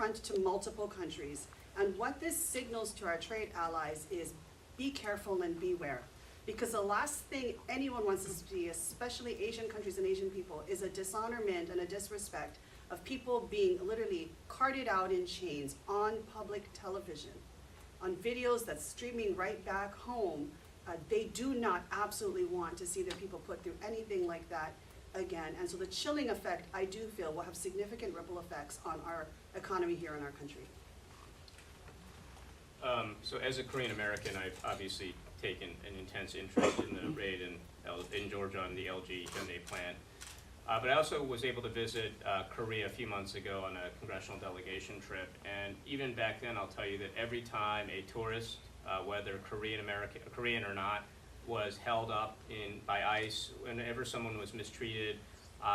front to multiple countries. And what this signals to our trade allies is be careful and beware. Because the last thing anyone wants to see, especially Asian countries and Asian people, is a dishonorment and a disrespect of people being literally carted out in chains on public television, on videos that's streaming right back home. They do not absolutely want to see their people put through anything like that again. And so the chilling effect, I do feel, will have significant ripple effects on our economy here in our country. So as a Korean American, I've obviously taken an intense interest in the raid in Georgia on the LG Hyundai plant. But I also was able to visit Korea a few months ago on a congressional delegation trip. And even back then, I'll tell you that every time a tourist, whether Korean or not, was held up by ICE, whenever someone was mistreated,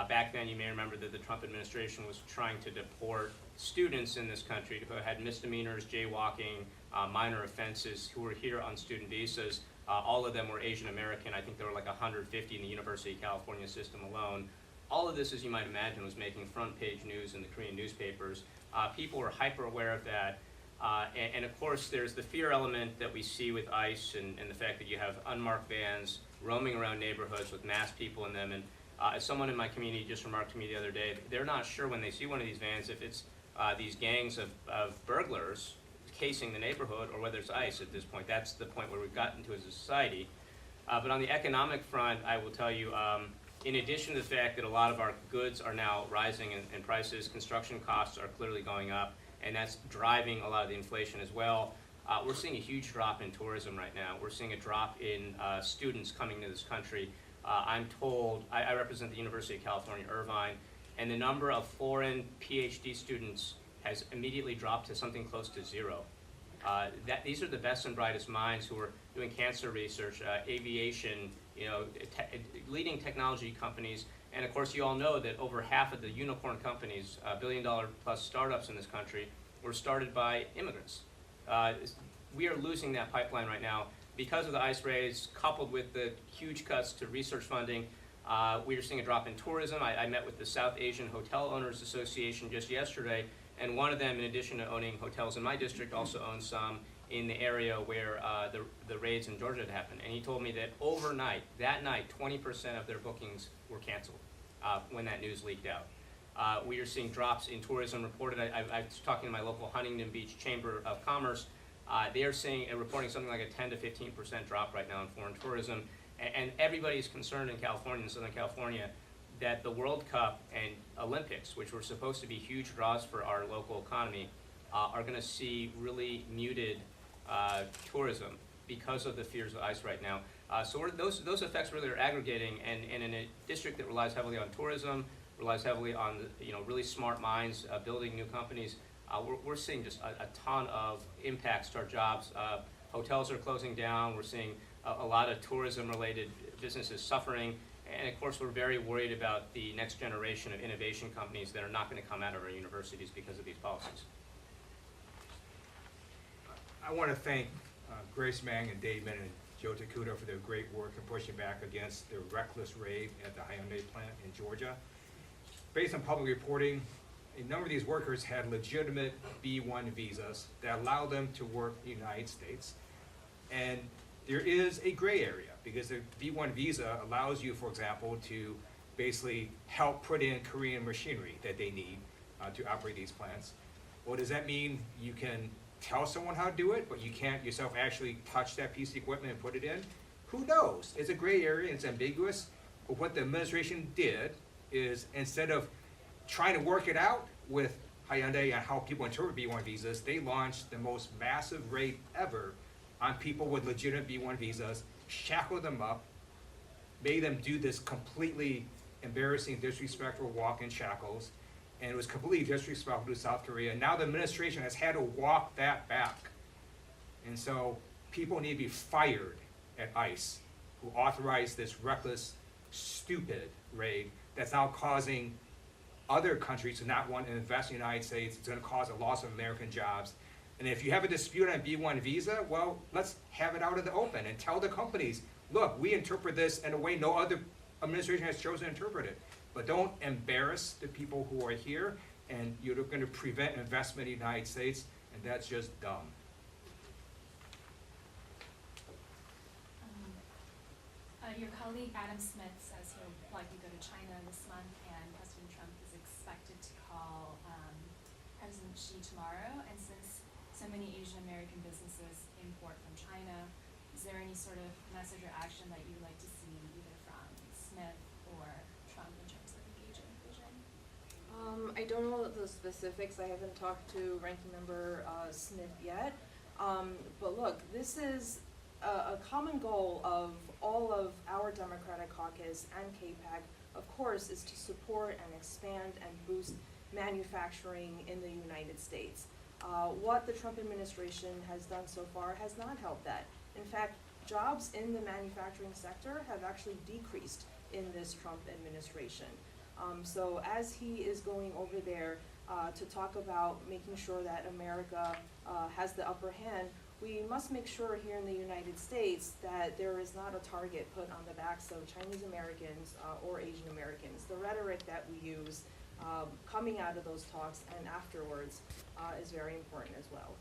back then you may remember that the Trump administration was trying to deport students in this country who had misdemeanors, jaywalking, minor offenses, who were here on student visas. All of them were Asian American. I think there were like 150 in the University of California system alone. All of this, as you might imagine, was making front page news in the Korean newspapers. People were hyper aware of that. And of course, there's the fear element that we see with ICE and the fact that you have unmarked vans roaming around neighborhoods with masked people in them. And as someone in my community just remarked to me the other day, they're not sure when they see one of these vans if it's these gangs of burglars casing the neighborhood or whether it's ICE at this point. That's the point where we've gotten to as a society. But on the economic front, I will tell you, in addition to the fact that a lot of our goods are now rising in prices, construction costs are clearly going up, and that's driving a lot of the inflation as well. We're seeing a huge drop in tourism right now. We're seeing a drop in students coming to this country. I'm told, I represent the University of California, Irvine, and the number of foreign PhD students has immediately dropped to something close to zero. These are the best and brightest minds who are doing cancer research, aviation, leading technology companies. And of course, you all know that over half of the unicorn companies, billion-dollar plus startups in this country, were started by immigrants. We are losing that pipeline right now because of the ICE raids, coupled with the huge cuts to research funding. We are seeing a drop in tourism. I met with the South Asian Hotel Owners Association just yesterday, and one of them, in addition to owning hotels in my district, also owns some in the area where the raids in Georgia had happened. And he told me that overnight, that night, 20% of their bookings were canceled when that news leaked out. We are seeing drops in tourism reported. I was talking to my local Huntington Beach Chamber of Commerce. They are reporting something like a 10 to 15% drop right now in foreign tourism. And everybody's concerned in California, in Southern California, that the World Cup and Olympics, which were supposed to be huge draws for our local economy, are going to see really muted tourism because of the fears of ICE right now. So those effects really are aggregating, and in a district that relies heavily on tourism, relies heavily on really smart minds building new companies, we're seeing just a ton of impacts to our jobs. Hotels are closing down. We're seeing a lot of tourism-related businesses suffering. And of course, we're very worried about the next generation of innovation companies that are not going to come out of our universities because of these policies. I want to thank Grace Mang and Dave Min and Joe Takuda for their great work in pushing back against the reckless raid at the Hyundai plant in Georgia. Based on public reporting, a number of these workers had legitimate B-1 visas that allow them to work in the United States. And there is a gray area because the B-1 visa allows you, for example, to basically help put in Korean machinery that they need to operate these plants. Well, does that mean you can tell someone how to do it, but you can't yourself actually touch that piece of equipment and put it in? Who knows? It's a gray area, it's ambiguous. But what the administration did is, instead of trying to work it out with Hyundai and how people interpret B-1 visas, they launched the most massive raid ever on people with legitimate B-1 visas, shackled them up, made them do this completely embarrassing, disrespectful walk in shackles, and it was completely disrespectful to South Korea. Now the administration has had to walk that back. And so people need to be fired at ICE, who authorized this reckless, stupid raid that's now causing other countries to not want to invest in the United States. It's going to cause a loss of American jobs. And if you have a dispute on a B-1 visa, well, let's have it out in the open and tell the companies, look, we interpret this in a way no other administration has chosen to interpret it. But don't embarrass the people who are here and you're going to prevent investment in the United States, and that's just dumb. Your colleague Adam Smith says he'll likely go to China this month, and President Trump is expected to call President Xi tomorrow. And since so many Asian American businesses import from China, is there any sort of message or action that you would like to see either from Smith or Trump in terms of engaging Beijing? I don't know the specifics. I haven't talked to Ranking Member Smith yet. But look, this is a common goal of all of our Democratic caucus and KPAC, of course, is to support and expand and boost manufacturing in the United States. What the Trump administration has done so far has not helped that. In fact, jobs in the manufacturing sector have actually decreased in this Trump administration. So as he is going over there to talk about making sure that America has the upper hand, we must make sure here in the United States that there is not a target put on the backs of Chinese Americans or Asian Americans. The rhetoric that we use coming out of those talks and afterwards is very important as well.